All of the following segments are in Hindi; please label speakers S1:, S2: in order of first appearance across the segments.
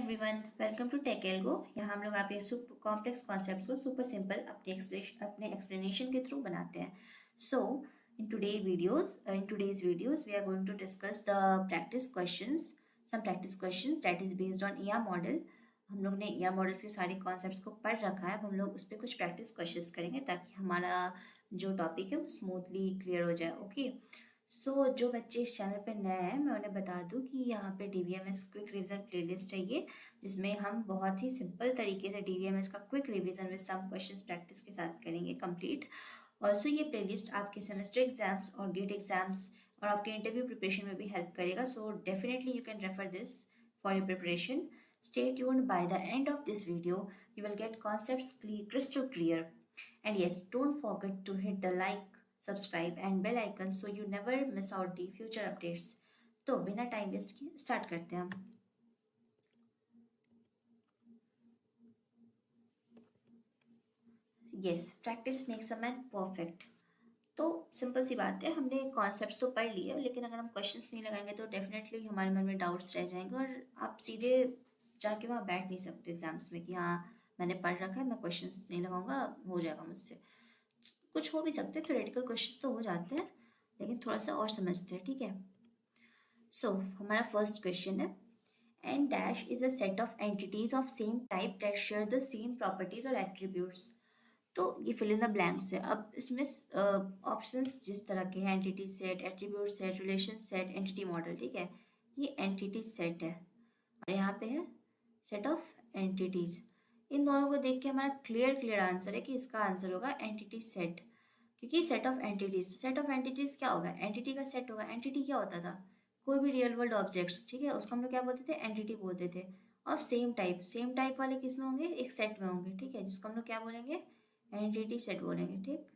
S1: Everyone, welcome to Tech Algo. यहाँ हम लोग आपके सुपर कॉम्प्लेक्स कॉन्सेप्ट्स को सुपर सिंपल अपने एक्सप्लेनेशन के थ्रू बनाते हैं। So in today's videos we are going to discuss the practice questions, some practice questions that is based on ER model. हम लोग ने ईया मॉडल्स के सारे कॉन्सेप्ट्स को पढ़ रखा है। अब हम लोग उस पर कुछ प्रैक्टिस क्वेश्चंस करेंगे ताकि हमारा जो टॉपिक है वो स्मूथली क्लियर हो जाए। ओके, जो बच्चे इस चैनल पे नए हैं मैं उन्हें बता दूं कि यहाँ पे DBMS क्विक रिवीजन प्लेलिस्ट है ये, जिसमें हम बहुत ही सिंपल तरीके से DBMS का quick revision with some questions practice के साथ करेंगे कंप्लीट। ऑल्सो ये प्लेलिस्ट आपके सेमेस्टर एग्जाम्स और गेट एग्जाम्स और आपके इंटरव्यू प्रिपरेशन में भी हेल्प करेगा। So definitely you can refer this for your preparation. Stay tuned. By the end of this video you will get concepts crystal clear. And yes, don't forget to hit the like, subscribe and bell icon so you never miss out the future updates. तो बिना टाइम वेस्ट किए स्टार्ट करते हैं हम। Yes, practice makes a man perfect. तो सिंपल सी बात है, हमने कॉन्सेप्ट्स तो पढ़ लिए, लेकिन अगर हम क्वेश्चंस नहीं लगाएंगे तो डेफिनेटली हमारे मन में डाउट्स रह जाएंगे और आप सीधे जाके वहाँ बैठ नहीं सकते एग्जाम्स में कि हाँ मैंने पढ़ रखा है, मैं क्वेश्चंस नहीं लगाऊंगा, हो जाएगा मुझसे। कुछ हो भी सकते हैं, थ्योरेटिकल क्वेश्चंस तो हो जाते हैं, लेकिन थोड़ा सा और समझते हैं, ठीक है। हमारा फर्स्ट क्वेश्चन है, an dash is a set of entities of same type that share the same properties और एट्रीब्यूट्स। तो ये फिल इन द ब्लैंक्स है। अब इसमें ऑप्शंस जिस तरह के हैं, entity set, attribute set, relation set, entity model, ठीक है। ये एंटिटी सेट है और यहाँ पे है सेट ऑफ एंटिटीज। इन दोनों को देख के हमारा क्लियर आंसर है कि इसका आंसर होगा एंटिटी सेट, क्योंकि set of entities, set of entities क्या होगा, एंटिटी का सेट होगा। एंटिटी क्या होता था, कोई भी रियल वर्ल्ड ऑब्जेक्ट्स, ठीक है, उसको हम लोग क्या बोलते थे, एंटिटी बोलते थे। और सेम टाइप, सेम टाइप वाले किस में होंगे, एक सेट में होंगे, ठीक है, जिसको हम लोग क्या बोलेंगे, एंटिटी सेट बोलेंगे, ठीक।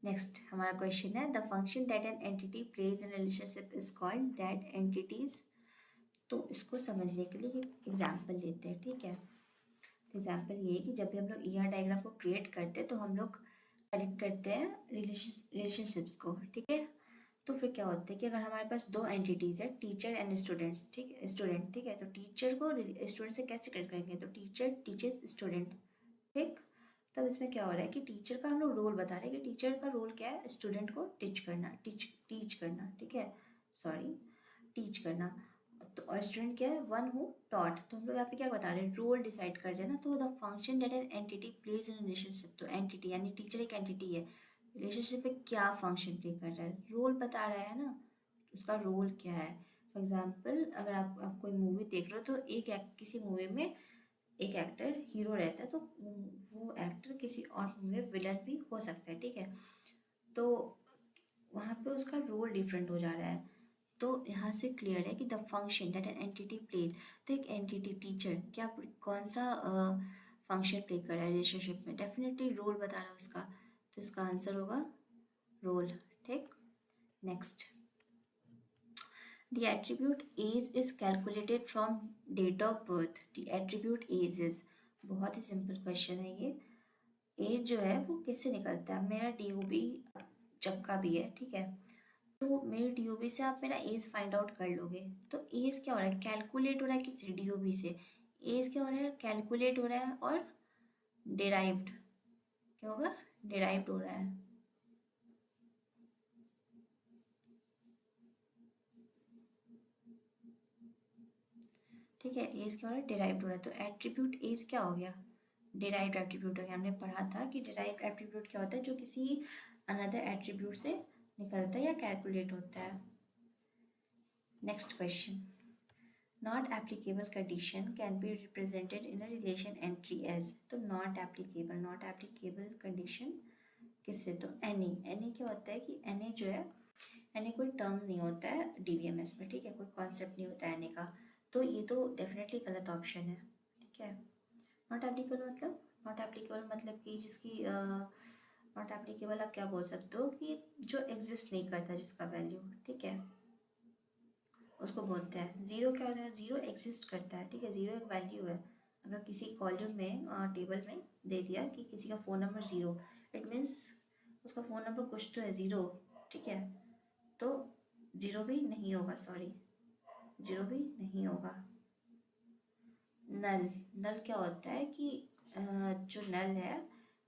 S1: नेक्स्ट हमारा क्वेश्चन है, the function that an entity plays in relationship is called that entities. तो इसको समझने के लिए एक एग्जाम्पल लेते हैं, ठीक है। तो एग्जाम्पल ये है कि जब भी हम लोग ER डायग्राम को क्रिएट करते हैं तो हम लोग कनेक्ट करते हैं रिलेशनशिप्स को, ठीक है। तो फिर क्या होता है कि अगर हमारे पास दो एंटिटीज है, टीचर एंड स्टूडेंट्स, ठीक है, स्टूडेंट, ठीक है, तो टीचर को स्टूडेंट से कैसे कनेक्ट करेंगे, तो टीचर टीचर्स स्टूडेंट, ठीक। तब इसमें क्या हो रहा है कि टीचर का हम लोग रोल बता रहे हैं कि टीचर का रोल क्या है, स्टूडेंट को टीच करना, टीच करना, ठीक है, सॉरी, टीच करना। तो और स्टूडेंट क्या है, वन हु टॉट। तो हम लोग यहाँ पे क्या बता रहे हैं, रोल डिसाइड कर रहे हैं ना। तो the function that an entity plays in relationship, तो एंटिटी यानी टीचर एक एंटिटी है, रिलेशनशिप में क्या फंक्शन प्ले कर रहा है, रोल बता रहा है ना, उसका रोल क्या है। फॉर एग्जाम्पल अगर आप कोई मूवी देख रहे हो तो किसी मूवी में एक एक्टर हीरो रहता है, तो वो एक्टर किसी और मूवी में विलन भी हो सकता है, ठीक है। तो वहाँ पे उसका रोल डिफरेंट हो जा रहा है। तो यहाँ से क्लियर है कि the function that an entity plays, तो एक एंटिटी टीचर क्या कौन सा फंक्शन प्ले कर रहा है रिलेशनशिप में, डेफिनेटली रोल बता रहा है उसका। तो इसका आंसर होगा रोल, ठीक। Next, the attribute age is calculated from date of birth. The attribute age is, बहुत ही सिंपल क्वेश्चन है ये। एज जो है वो किससे निकलता है, मेरा DOB चक्का भी है, ठीक है। तो मेरे DOB से आप मेरा एज फाइंड आउट कर लोगे। तो एज क्या हो रहा है, कैलकुलेट हो रहा है किसी DOB से, एज क्या हो रहा है, कैलकुलेट हो रहा है, और डिराइव्ड क्या होगा, डिराइव्ड हो रहा है, ठीक है। एज क्या हो रहा है, डिराइव्ड हो रहा है। तो एट्रीब्यूट एज क्या हो गया, डिराइव्ड एट्रीब्यूट हो गया। हमने पढ़ा था कि डिराइव्ड एट्रीब्यूट क्या होता है, जो किसी अनदर एट्रीब्यूट से निकलता है या कैलकुलेट होता है। Next question, not applicable condition can be represented in a relation entry as. तो नॉट एप्लीकेबल कंडीशन किससे, तो एनी क्या होता है कि एनी जो है, एनी कोई टर्म नहीं होता है DBMS में, ठीक है, कोई कॉन्सेप्ट नहीं होता है एनी का। तो ये तो डेफिनेटली गलत ऑप्शन है, ठीक है। नॉट एप्लीकेबल मतलब कि जिसकी नॉट एप्लीकेबल आप क्या बोल सकते हो कि जो एग्जिस्ट नहीं करता, जिसका वैल्यू, ठीक है, उसको बोलते हैं। जीरो क्या होता है, जीरो एग्जिस्ट करता है, ठीक है, जीरो एक वैल्यू है। अगर किसी कॉलम में टेबल में दे दिया कि किसी का phone number zero, it means उसका फ़ोन नंबर कुछ तो है, ज़ीरो, ठीक है। तो जीरो भी नहीं होगा, सॉरी, जीरो भी नहीं होगा। नल, नल क्या होता है कि जो नल है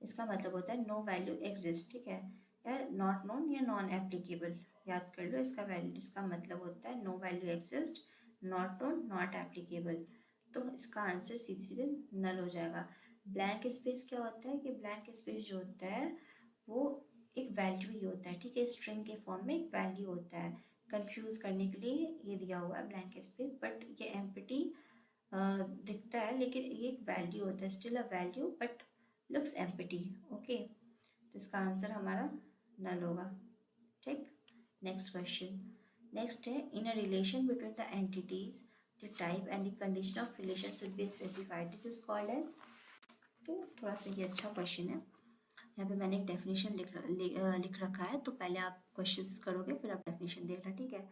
S1: इसका मतलब होता है नो वैल्यू एग्जिस्ट, ठीक है, या नॉट नोन या नॉन एप्लीकेबल, याद कर लो इसका वैल्यू, इसका मतलब होता है no value exist, not known, not applicable. तो इसका आंसर सीधे सीधे नल हो जाएगा। ब्लैंक स्पेस क्या होता है कि ब्लैंक स्पेस जो होता है वो एक वैल्यू ही होता है, ठीक है, स्ट्रिंग के फॉर्म में एक वैल्यू होता है। कंफ्यूज करने के लिए ये दिया हुआ है ब्लैंक स्पेस, बट ये एम्प्टी दिखता है लेकिन ये एक वैल्यू होता है, still a value but looks empty. Okay, तो इसका आंसर हमारा नल होगा। ठीक, नेक्स्ट क्वेश्चन। नेक्स्ट है in a relation between the entities the type and the condition of relation should be specified, this is called edge. तो थोड़ा सा ये अच्छा क्वेश्चन है। यहाँ पे मैंने एक डेफिनेशन लिख रखा है, तो पहले आप क्वेश्चंस करोगे फिर आप डेफिनेशन देखना, ठीक है।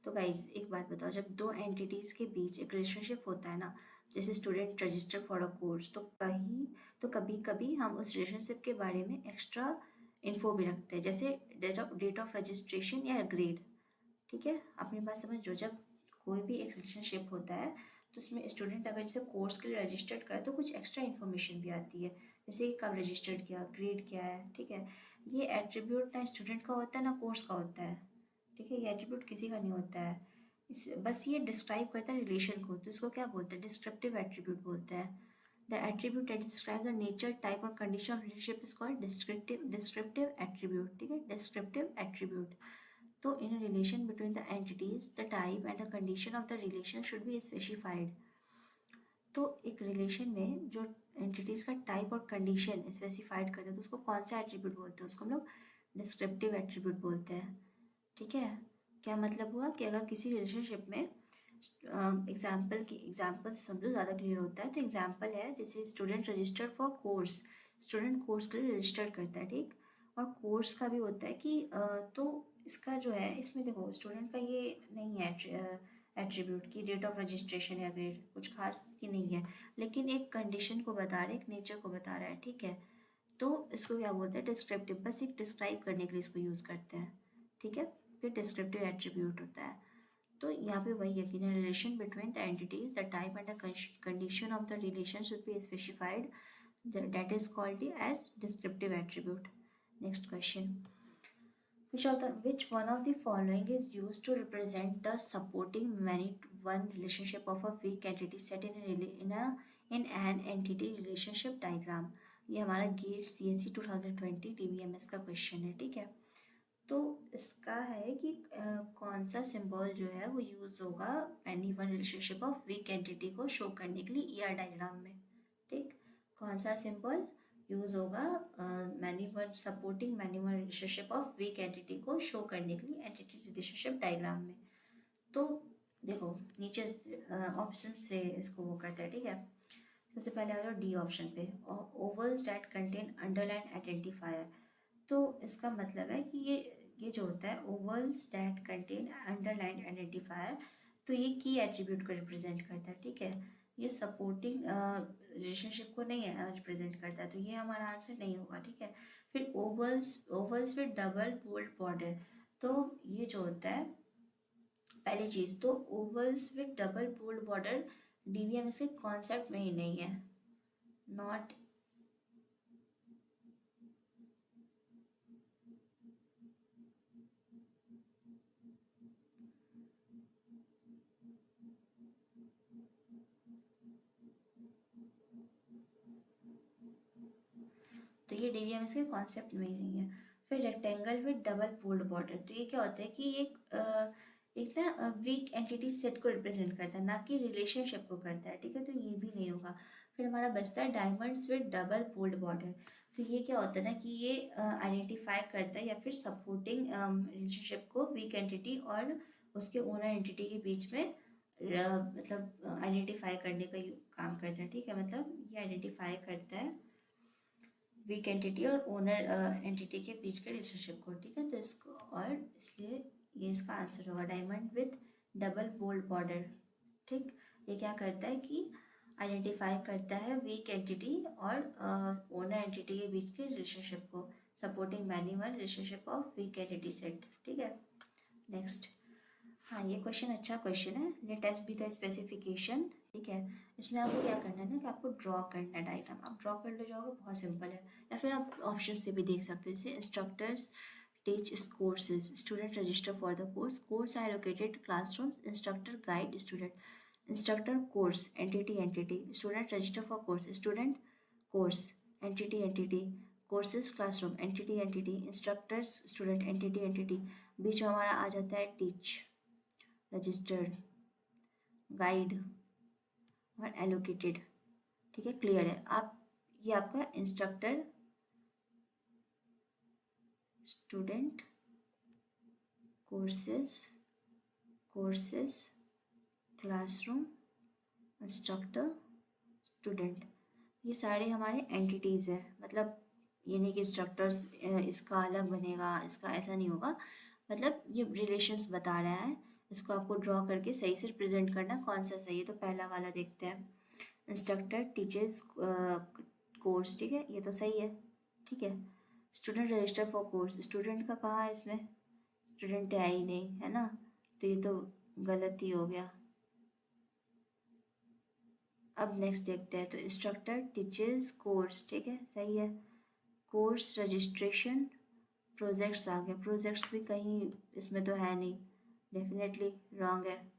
S1: तो गाइज एक बात बताओ, जब दो एंटिटीज़ के बीच एक रिलेशनशिप होता है ना, जैसे student register for a course, तो कभी कभी हम उस रिलेशनशिप के बारे में एक्स्ट्रा इन्फो भी रखते हैं, जैसे डेट ऑफ रजिस्ट्रेशन या ग्रेड, ठीक है। अपनी बात समझ लो, जब कोई भी एक रिलेशनशिप होता है तो उसमें स्टूडेंट अगर जैसे कोर्स के लिए रजिस्टर्ड करे तो कुछ एक्स्ट्रा इन्फॉर्मेशन भी आती है, जैसे कि कब रजिस्टर्ड किया, ग्रेड क्या है, ठीक है। ये एट्रीब्यूट ना स्टूडेंट का होता है ना कोर्स का होता है, ठीक है, ये एट्रीब्यूट किसी का नहीं होता है। बस ये डिस्क्राइब करता है रिलेशन को, तो इसको क्या बोलते हैं, डिस्क्रिप्टिव एट्रीब्यूट बोलते हैं। The attribute that describe the nature, type और condition of relationship is called descriptive attribute, ठीक है, डिस्क्रिप्टिव एट्रीब्यूट। तो in a relation between the entities, the type and the condition of the relation should be specified. तो एक रिलेशन में जो एंटिटीज का टाइप और कंडीशन स्पेसिफाइड करते हैं तो उसको कौन सा एट्रीब्यूट बोलते हैं, उसको हम लोग डिस्क्रिप्टिव एट्रीब्यूट बोलते हैं, ठीक है। क्या मतलब हुआ कि अगर किसी रिलेशनशिप में एग्जाम्पल समझो ज़्यादा क्लियर होता है, तो एग्जाम्पल है जैसे student register for course, student course के लिए रजिस्टर करता है, ठीक। और कोर्स का भी होता है कि तो इसका जो है इसमें देखो स्टूडेंट का ये नहीं है एट्रीब्यूट की डेट ऑफ रजिस्ट्रेशन या ग्रेड कुछ खास की नहीं है, लेकिन एक कंडीशन को बता रहा है, एक नेचर को बता रहा है, ठीक है। तो इसको क्या बोलते हैं, डिस्क्रिप्टिव, बस एक डिस्क्राइब करने के लिए इसको यूज़ करते हैं, ठीक है, फिर डिस्क्रिप्टिव एट्रीब्यूट होता है। तो यहाँ पे वही है कि relation between the entities the type and the condition of the relation should be specified, that is called as descriptive attribute. Next question, which one of the following is used to represent the supporting many one relationship of a weak entity set in an entity relationship diagram। ये हमारा गेट CSE 2020 DBMS का क्वेश्चन है, ठीक है। तो इसका है कि कौन सा सिंबल जो है वो यूज़ होगा any one relationship of weak entity को शो करने के लिए ER डायग्राम में, ठीक। कौन सा सिंबल यूज़ होगा many one relationship of weak entity को शो करने के लिए एंटिटी रिलेशनशिप डायग्राम में। तो देखो नीचे ऑप्शन से इसको वो करते हैं, ठीक है। सबसे पहले आ जाओ डी ऑप्शन पे, vowels that contain underline identifier. तो इसका मतलब है कि ये जो होता है vowels that contain underline identifier, तो ये की एट्रीब्यूट को रिप्रेजेंट करता है, ठीक है। ये सपोर्टिंग रिलेशनशिप को नहीं रिप्रेजेंट करता है, तो ये हमारा आंसर नहीं होगा, ठीक है। फिर ovals with double bold border, तो ये जो होता है पहली चीज़, तो ovals with double bold border DBMS के कॉन्सेप्ट में ही नहीं है, नॉट। तो ये DBMS के कॉन्सेप्ट में ही नहीं है। फिर rectangle with double polled border, तो ये क्या होता है कि एक ना वीक एंटिटी सेट को रिप्रेजेंट करता है, ना कि रिलेशनशिप को करता है, ठीक है, तो ये भी नहीं होगा। फिर हमारा बचता है diamonds with double polled border, तो ये क्या होता है ना कि ये आइडेंटिफाई करता है या फिर सपोर्टिंग रिलेशनशिप को वीक एंटिटी और उसके ओनर एंटिटी के बीच में मतलब आइडेंटिफाई करने का काम करता है, ठीक है। मतलब ये आइडेंटिफाई करता है वीक एंटिटी और ओनर एंटिटी के बीच के रिलेशनशिप को, ठीक है। तो इसको और इसलिए ये इसका आंसर होगा diamond with double bold border, ठीक। ये क्या करता है कि आइडेंटिफाई करता है वीक एंटिटी और ओनर एंटिटी के बीच के रिलेशनशिप को, supporting many one relationship of weak entity set, ठीक है। नेक्स्ट, हाँ, ये क्वेश्चन अच्छा क्वेश्चन है। Let S be the specification. ठीक है, इसमें आपको क्या करना है ना कि आपको ड्रॉ करना है डायग्राम। आप ड्रॉ कर लो जाओगे, बहुत सिंपल है। या फिर आप ऑप्शन से भी देख सकते हो, जैसे instructors teach courses, student register for the course are allocated classrooms, instructor guide student, instructor course, entity, student register for course, student course, entity, courses classroom, entity, instructors student, entity, बीच में हमारा आ जाता है teach, रजिस्टर्ड, गाइड और एलोकेटेड। ठीक है, क्लियर है। आप ये आपका instructor, student, courses, classroom, instructor, student, ये सारे हमारे एंटिटीज़ हैं। मतलब ये नहीं कि इंस्ट्रक्टर्स इसका अलग बनेगा, इसका ऐसा नहीं होगा। मतलब ये रिलेशंस बता रहा है। इसको आपको ड्रॉ करके सही से प्रेजेंट करना, कौन सा सही है। तो पहला वाला देखते हैं, इंस्ट्रक्टर टीचर्स कोर्स। ठीक है, ये तो सही है। ठीक है, student register for course, student का कहाँ है इसमें, स्टूडेंट है ही नहीं, है ना, तो ये तो गलत ही हो गया। अब नेक्स्ट देखते हैं, तो इंस्ट्रक्टर टीचर्स कोर्स, ठीक है, सही है। कोर्स रजिस्ट्रेशन प्रोजेक्ट्स आ गया, प्रोजेक्ट्स भी कहीं इसमें तो है नहीं, डेफिनेटली रॉन्ग है।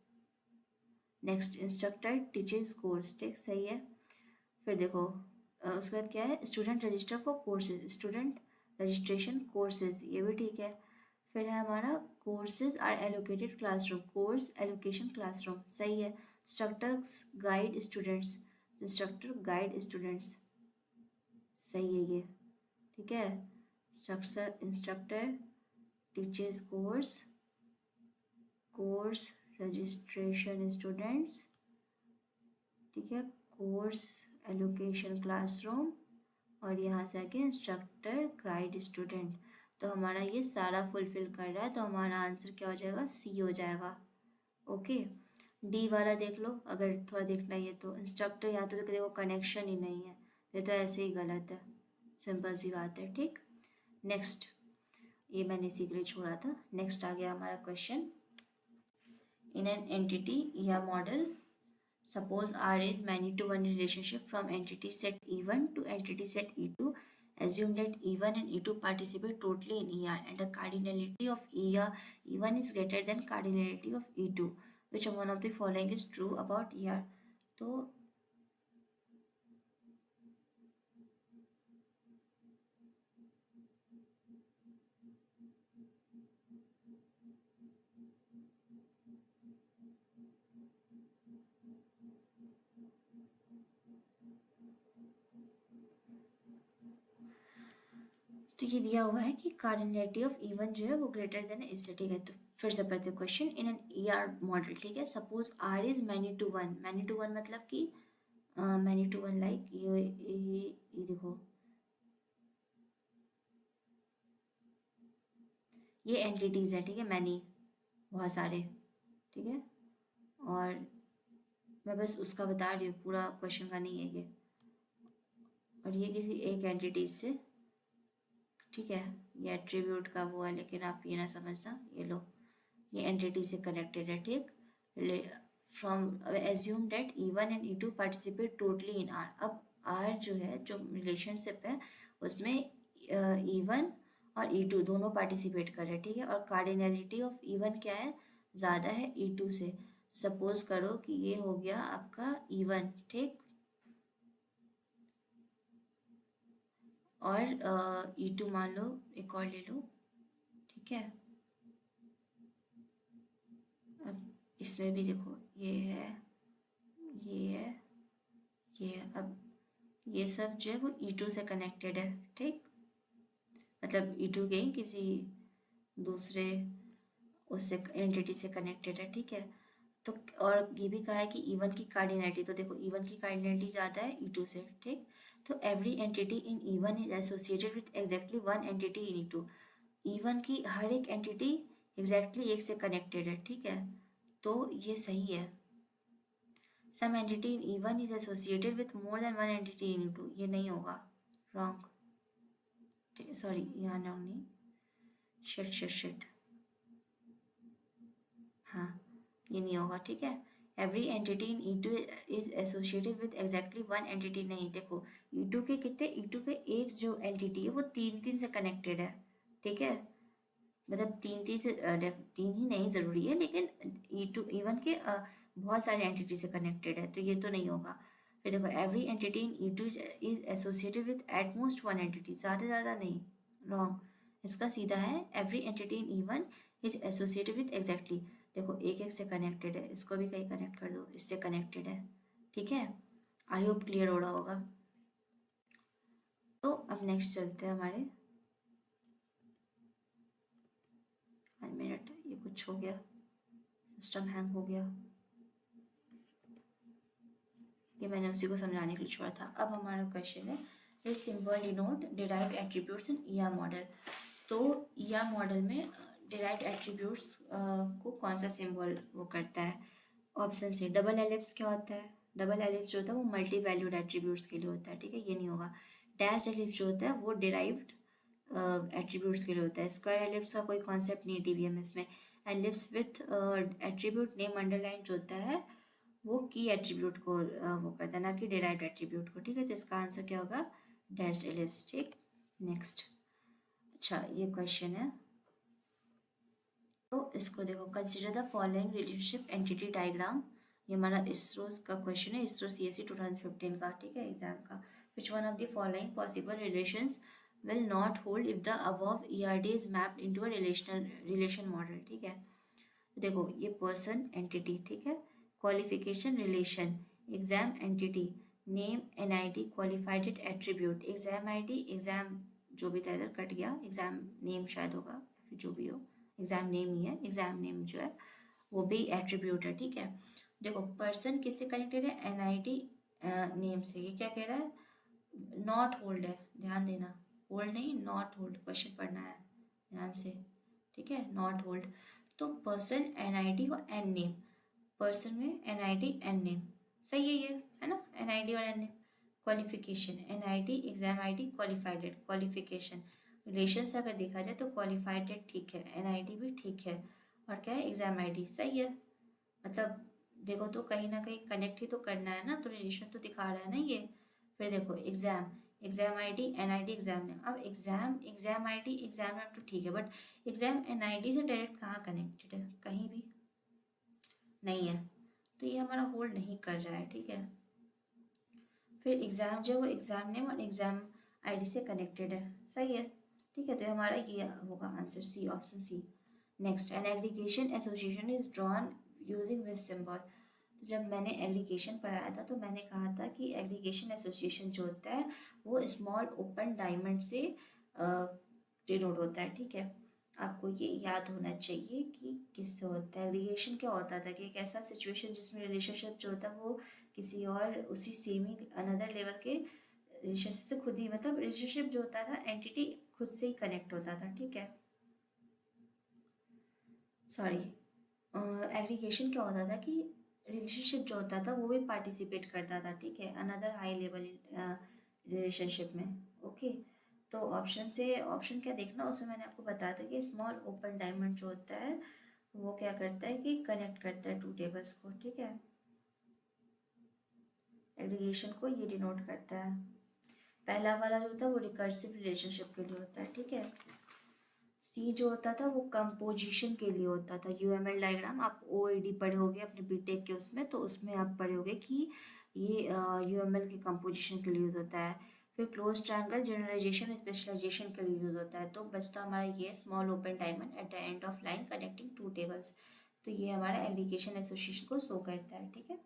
S1: नेक्स्ट इंस्ट्रक्टर टीचर्स कोर्स, ठीक, सही है। फिर देखो उसके बाद क्या है, student register for courses, student registration courses, ये भी ठीक है। फिर है हमारा courses are allocated classroom, course allocation classroom, सही है। Instructors guide students, instructor guide students, सही है ये। ठीक है, instructor teachers course registration students, ठीक है, कोर्स एलोकेशन क्लासरूम, और यहाँ से आके इंस्ट्रक्टर गाइड स्टूडेंट। तो हमारा ये सारा फुलफिल कर रहा है, तो हमारा आंसर क्या हो जाएगा, सी हो जाएगा। ओके, डी वाला देख लो, अगर थोड़ा देखना ही है तो। इंस्ट्रक्टर यहाँ तो देखो कनेक्शन ही नहीं है, ये तो ऐसे ही गलत है, सिंपल सी बात है। ठीक, नेक्स्ट, ये मैंने इसी के लिए छोड़ा था। नेक्स्ट आ गया हमारा क्वेश्चन, इन एन एंटिटी या model, suppose R is many-to-one relationship from entity set E1 to entity set E2. Assume that E1 and E2 participate totally in ER and the cardinality of E1 is greater than cardinality of E2. Which one of the following is true about ER? तो ये दिया हुआ है कि कार्डिनलिटी ऑफ E1 जो है वो ग्रेटर देन इससे। ठीक है, तो फिर से पढ़ते question, in an ER model, ठीक है, suppose R is many to one मतलब कि मैनी टू वन, लाइक ये देखो, ये एंटिटीज हैं, ठीक है, मैनी, बहुत सारे, ठीक है, और मैं बस उसका बता रही हूँ, पूरा क्वेश्चन का नहीं है ये। और ये किसी एक एंटिटीज से, ठीक है, ये एट्रीब्यूट का वो है, लेकिन आप ये ना समझना, ये लो, ये एंटिटी से कनेक्टेड है। ठीक, from assume date E1 and E2 participate totally in are. अब आर जो है, जो रिलेशनशिप है, उसमें E1 और E2 दोनों पार्टिसिपेट कर रहे हैं। ठीक है, और कार्डिनलिटी ऑफ E1 क्या है, ज़्यादा है E2 से। सपोज करो कि ये हो गया आपका E1, ठीक, और E2 मान लो, एक और ले लो, ठीक है। अब इसमें भी देखो, ये है, ये है, ये है। अब ये सब जो है वो E2 से कनेक्टेड है। ठीक, मतलब E2 के ही किसी दूसरे उससे एंटिटी से कनेक्टेड है। ठीक है, तो और ये भी कहा है कि E1 की कार्डिनलिटी, तो देखो E1 की कार्डिनलिटी ज़्यादा है E2 से। ठीक, तो every entity in E1 is associated with exactly one entity in E2। E1 की हर एक एंटिटी एग्जैक्टली एक से कनेक्टेड है। ठीक है, तो ये सही है। Some entity in E1 is associated with more than one entity in E2, ये नहीं होगा, रॉन्ग। सॉरी, यहाँ रॉन्ग नहीं, शिट, हाँ हाँ, ये नहीं होगा, ठीक है। Every entity in E2 is associated with exactly one entity, नहीं, देखो E2 के कितने, E2 के एक जो एंटिटी है वो तीन तीन से कनेक्टेड है, ठीक है। मतलब तीन तीन से तीन ही नहीं ज़रूरी है, लेकिन E2 E1 के बहुत सारे एंटिटी से कनेक्टेड है, तो ये तो नहीं होगा। फिर देखो every entity in E2 is associated with at most one entity, ज़्यादा ज़्यादा नहीं, रॉन्ग। इसका सीधा है every entity in E1 is associated with exactly, देखो एक एक से कनेक्टेड है, इसको भी कहीं कनेक्ट कर दो, इससे कनेक्टेड है, ठीक है। आई होप क्लियर हो रहा होगा। तो अब नेक्स्ट चलते हैं हमारे, 1 मिनट, ये कुछ हो गया, सिस्टम हैंग हो गया, ये मैंने उसी को समझाने के लिए छोड़ा था। अब हमारा क्वेश्चन है ये सिंबल डिनोट डिराइव्ड एट्रीब्यूट्स इन ईआर मॉडल। तो ईआर मॉडल में डिराइव्ड एट्रीब्यूट्स को कौन सा सिंबल वो करता है? ऑप्शन से डबल एलिप्स क्या होता है? डबल एलिप्स जो होता है वो मल्टी वैल्यूड एट्रीब्यूट्स के लिए होता है, ठीक है, ये नहीं होगा। डैश एलिप्स जो होता है वो डिराइव्ड एट्रीब्यूट्स के लिए होता है। स्क्वायर एलिप्स का कोई कॉन्सेप्ट नहीं है डीबीएमएस में। Ellipse with attribute name underline जो होता है वो की एट्रीब्यूट को वो करता है, ना कि डिराइव्ड एट्रीब्यूट को, ठीक है। तो इसका आंसर क्या होगा? डैश एलिप्स, ठीक। नेक्स्ट, अच्छा ये क्वेश्चन है, तो इसको देखो, consider the following relationship entity diagram. ये हमारा इसरो का क्वेश्चन है, इसरो सीएससी 2015 का, ठीक है, एग्जाम का। Which one of the following possible relations will not hold if the above ERD is mapped into a relation model, ठीक है। देखो ये पर्सन एंटिटी, ठीक है, qualification relation, exam entity, name NID qualified attribute, exam ID, exam जो भी था इधर कट गया, एग्जाम नेम शायद होगा, फिर जो भी हो, एग्जाम नेम ही है, एग्जाम नेम जो है वो भी एट्रीब्यूट है, ठीक है। देखो पर्सन किससे कनेक्टेड है? एनआईडी नेम से। ये क्या कह रहा है? नॉट होल्ड है, ध्यान देना, होल्ड नहीं, नॉट होल्ड, क्वेश्चन पढ़ना है ध्यान से, ठीक है, नॉट होल्ड। तो पर्सन एनआईडी और एन नेम, पर्सन में एनआईडी एन नेम, सही है ये, है ना, एनआईडी और N name. Qualification, NID exam ID qualified, qualification relation से अगर देखा जाए तो क्वालिफाइड ठीक है, एनआईडी भी ठीक है, और क्या है? एग्जाम आईडी, सही है। मतलब देखो तो कहीं ना कहीं कनेक्ट ही तो करना है ना, तो रिलेशन तो दिखा रहा है ना ये। फिर देखो exam, exam ID NID enzyme name. अब एग्जाम आईडी एग्जाम नेम तो ठीक है, बट एग्जाम एनआईडी से डायरेक्ट कहाँ कनेक्टेड है? कहीं भी नहीं है, तो ये हमारा होल्ड नहीं कर रहा है, ठीक है। फिर एग्जाम जो है वो एग्जाम नेम और एग्जाम आईडी से कनेक्टेड है, सही है, ठीक है। तो हमारा ये होगा answer C, option C. Next, an aggregation association is drawn using which symbol. तो जब मैंने एग्रीगेशन पढ़ाया था तो मैंने कहा था कि एग्रीगेशन एसोसिएशन जो होता है वो स्मॉल ओपन डायमंड से डिनोट होता है, ठीक है। आपको ये याद होना चाहिए कि किससे होता है। एग्रीगेशन क्या होता था कि एक ऐसा सिचुएशन जिसमें रिलेशनशिप जो होता है वो किसी और उसी सेम ही अनदर लेवल के रिलेशनशिप से खुद ही, मतलब रिलेशनशिप जो होता था एंटिटी खुद से ही कनेक्ट होता था, ठीक है। सॉरी, एग्रीगेशन क्या होता था कि रिलेशनशिप जो होता था वो भी पार्टिसिपेट करता था, ठीक है, अनदर हाई लेवल रिलेशनशिप में, ओके। तो ऑप्शन से, ऑप्शन क्या देखना, उसमें मैंने आपको बताया था कि स्मॉल ओपन डायमंड जो होता है वो क्या करता है कि कनेक्ट करता है टू टेबल्स को, ठीक है। एग्रीगेशन को ये डिनोट करता है। पहला वाला जो होता है वो रिकर्सिव रिलेशनशिप के लिए होता है, ठीक है। सी जो होता था वो कंपोजिशन के लिए होता था। यूएमएल डायग्राम आप ओएडी पढ़े होगे अपने बीटेक के उसमें, तो उसमें आप पढ़े होगे कि ये यूएमएल के कंपोजिशन के लिए यूज होता है। फिर क्लोज ट्रायंगल जनरलाइजेशन स्पेशलाइजेशन के लिए यूज होता है। तो बचता हमारा ये small open diamond at the end of line connecting two tables. तो ये हमारा एग्रीगेशन एसोसिएशन को शो करता है, ठीक है।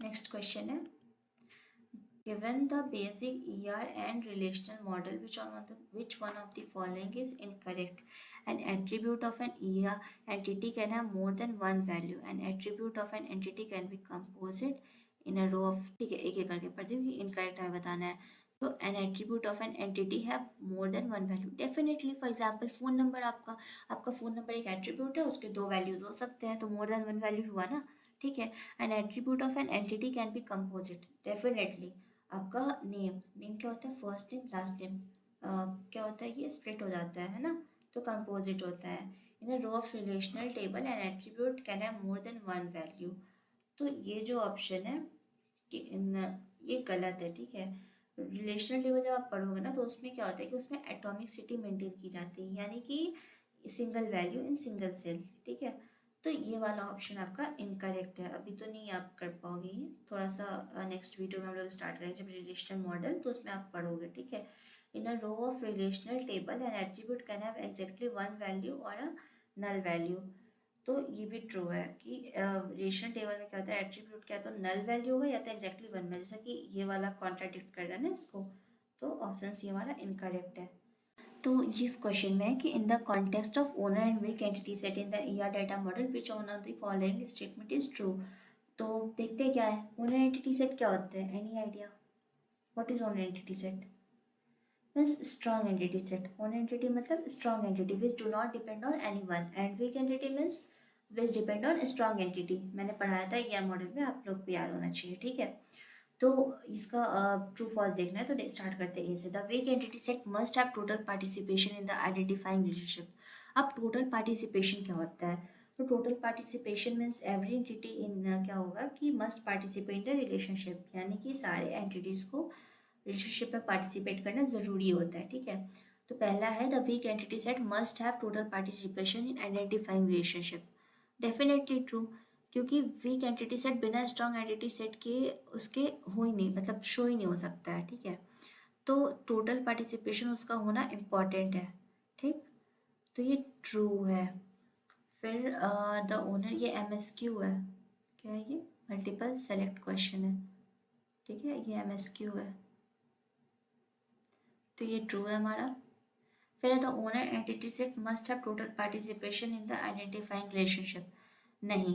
S1: नेक्स्ट क्वेश्चन है, given the basic ER and relational model, which one of the following is incorrect? An attribute of an ER entity can have more than one value. An attribute of an entity can be composite in a row of, ठीक है, एक एक करके पढ़ती हूँ कि इनकरेक्ट हमें बताना है। तो N attribute of an entity have more than one value, definitely. For example phone number, आपका फ़ोन नंबर एक एट्रीब्यूट है, उसके दो वैल्यूज हो सकते हैं, तो मोर देन वन वैल्यू हुआ ना, ठीक है। N attribute of an entity can be composite, definitely. आपका नेम क्या होता है? फर्स्ट नेम लास्ट नेम क्या होता है? ये स्प्लिट हो जाता है ना, तो कंपोजिट होता है। In a row of relational table an attribute can have more than one value. तो ये जो ऑप्शन है कि इन ये गलत है, ठीक है। रिलेशनल टेबल जब आप पढ़ोगे ना तो उसमें क्या होता है कि उसमें एटॉमिसिटी मेंटेन की जाती है, यानी कि single value in single cell, ठीक है। तो ये वाला ऑप्शन आपका इनकरेक्ट है, अभी तो नहीं आप कर पाओगे ये, थोड़ा सा नेक्स्ट वीडियो में हम लोग स्टार्ट करेंगे जब रिलेशनल मॉडल, तो उसमें आप पढ़ोगे, ठीक है। In a row of relational table an attribute can have exactly one value और अ नल वैल्यू। तो ये भी ट्रू है कि रिलेशनल टेबल में क्या होता है, एट्रीब्यूट क्या तो नल वैल्यू होगा या तो एग्जैक्टली वन वैल्यू, जैसा कि ये वाला कॉन्ट्राडिक्ट कर रहा है ना इसको। तो ऑप्शन सी हमारा इनकरेक्ट है। तो इस क्वेश्चन में है कि in the context of owner and weak entity set in the ER data model which one of the following statement is true. तो देखते हैं क्या है ओनर एंटिटी सेट क्या होता है, any idea what is owner entity set? Means strong entity set. Own entity मतलब strong entity which do not depend on anyone, and weak entity means which depend on strong entity. मैंने पढ़ाया था ईआर मॉडल में, आप लोग को याद होना चाहिए, ठीक है। तो इसका ट्रू फॉल्स देखना है तो स्टार्ट करते हैं ए से। The week entity set must have total participation in the identifying relationship. अब टोटल पार्टिसिपेशन क्या होता है? तो total participation means every entity इन क्या होगा कि मस्ट पार्टिसिपेट इन रिलेशनशिप, यानी कि सारे एंटिटीज को रिलेशनशिप में पार्टिसिपेट करना ज़रूरी होता है, ठीक है। तो पहला है the week entity set must have total participation in identifying relationship. Definitely true, क्योंकि वीक एंटिटी सेट बिना स्ट्रॉन्ग एंटिटी सेट के उसके हो ही नहीं, मतलब शो ही नहीं हो सकता है, ठीक है। तो टोटल पार्टिसिपेशन उसका होना इम्पॉर्टेंट है, ठीक। तो ये ट्रू है। फिर द ओनर, ये MSQ है, क्या है ये? मल्टीपल सेलेक्ट क्वेश्चन है, ठीक है, ये MSQ है, तो ये ट्रू है हमारा। फिर the owner entity set must have total participation in the identifying relationship. नहीं,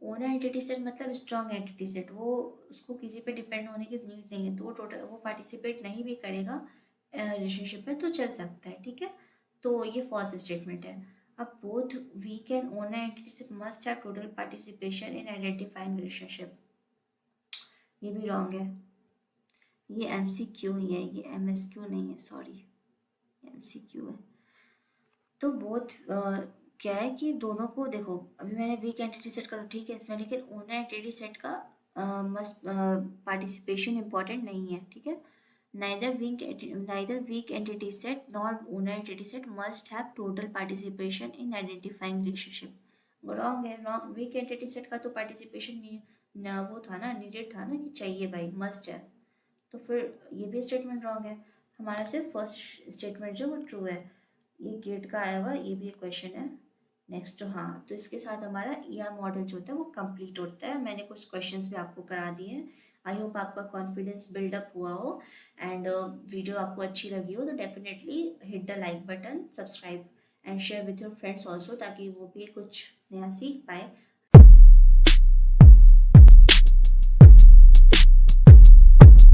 S1: ओनर एंटिटी सेट मतलब स्ट्रॉन्ग एंटिटी सेट, वो उसको किसी पे डिपेंड होने की नीड नहीं है, तो वो टोटल वो पार्टिसिपेट नहीं भी करेगा रिलेशनशिप में तो चल सकता है, ठीक है। तो ये फॉल्स स्टेटमेंट है। अब both weak and owner entity set must have total participation in identifying relationship, ये भी रॉन्ग है। ये MCQ ही है, ये MSQ नहीं है, सॉरी, MCQ है। तो बहुत क्या है कि दोनों को देखो, अभी मैंने वीक एंटिटी सेट करा ठीक है इसमें, लेकिन ओनर एंटिटी सेट का मस्ट पार्टिसिपेशन इम्पॉर्टेंट नहीं है, ठीक है। Neither week entity set nor owner entity set must have total participation in identifying relationship. Wrong है, रॉन्ग। वीक एंटिटी सेट का तो पार्टिसिपेशन वो था ना, नीडेड था ना, कि चाहिए भाई, मस्ट है। तो फिर ये भी स्टेटमेंट रॉन्ग है। हमारा सिर्फ फर्स्ट स्टेटमेंट जो वो ट्रू है। ये गेट का आया हुआ ये भी एक क्वेश्चन है। नेक्स्ट, हाँ, तो इसके साथ हमारा ईआर मॉडल जो होता है वो कंप्लीट होता है। मैंने कुछ क्वेश्चंस भी आपको करा दिए हैं। आई होप आपका कॉन्फिडेंस बिल्डअप हुआ हो, एंड वीडियो आपको अच्छी लगी हो तो definitely hit the like button, subscribe and share with your friends also, ताकि वो भी कुछ नया सीख पाए।